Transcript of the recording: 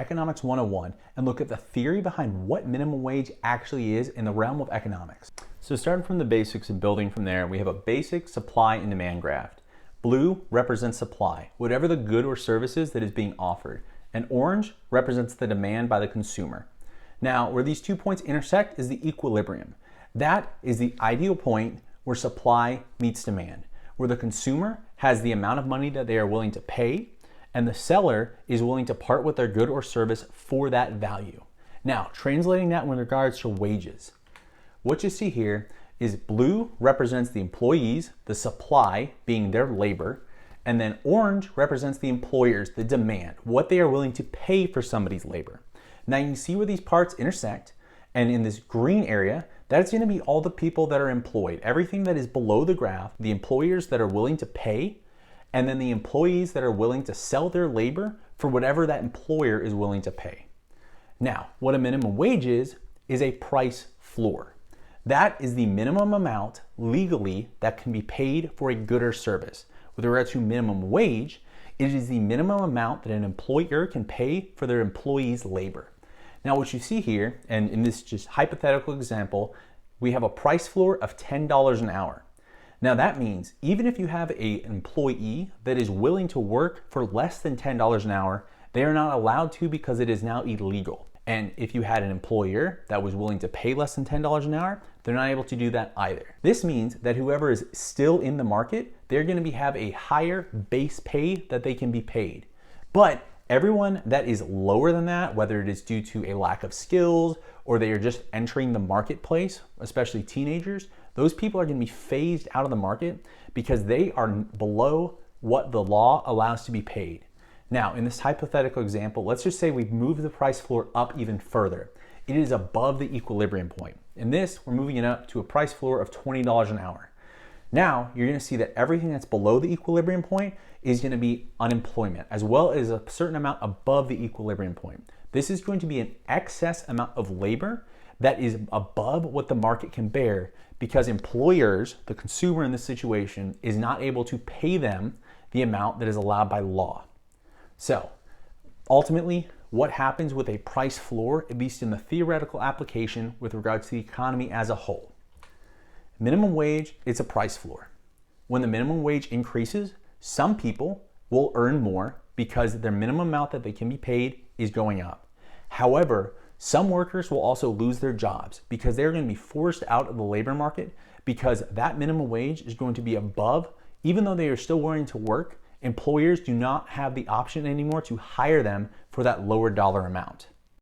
Economics 101 and look at the theory behind what minimum wage actually is in the realm of economics. So starting from the basics and building from there, we have a basic supply and demand graph. Blue represents supply, whatever the good or service is that is being offered, and orange represents the demand by the consumer. Now, where these 2 points intersect is the equilibrium. That is the ideal point where supply meets demand, where the consumer has the amount of money that they are willing to pay, and the seller is willing to part with their good or service for that value. Now, translating that in regards to wages, what you see here is blue represents the employees, the supply being their labor, and then orange represents the employers, the demand, what they are willing to pay for somebody's labor. Now you can see where these parts intersect, and in this green area, that's going to be all the people that are employed. Everything that is below the graph, the employers that are willing to pay, and then the employees that are willing to sell their labor for whatever that employer is willing to pay. Now, what a minimum wage is a price floor. That is the minimum amount legally that can be paid for a good or service. With regard to minimum wage, it is the minimum amount that an employer can pay for their employees' labor. Now, what you see here, and in this just hypothetical example, we have a price floor of $10 an hour. Now that means even if you have an employee that is willing to work for less than $10 an hour, they are not allowed to because it is now illegal. And if you had an employer that was willing to pay less than $10 an hour, they're not able to do that either. This means that whoever is still in the market, they're going to have a higher base pay that they can be paid. But everyone that is lower than that, whether it is due to a lack of skills or they are just entering the marketplace, especially teenagers, those people are going to be phased out of the market because they are below what the law allows to be paid. Now, in this hypothetical example, let's just say we've moved the price floor up even further. It is above the equilibrium point. In this, we're moving it up to a price floor of $20 an hour. Now, you're going to see that everything that's below the equilibrium point is going to be unemployment, as well as a certain amount above the equilibrium point. This is going to be an excess amount of labor that is above what the market can bear because employers, the consumer in this situation, is not able to pay them the amount that is allowed by law. So, ultimately, what happens with a price floor, at least in the theoretical application with regards to the economy as a whole? Minimum wage, it's a price floor. When the minimum wage increases, some people will earn more because their minimum amount that they can be paid is going up. However, some workers will also lose their jobs because they're going to be forced out of the labor market because that minimum wage is going to be above, even though they are still willing to work, employers do not have the option anymore to hire them for that lower dollar amount.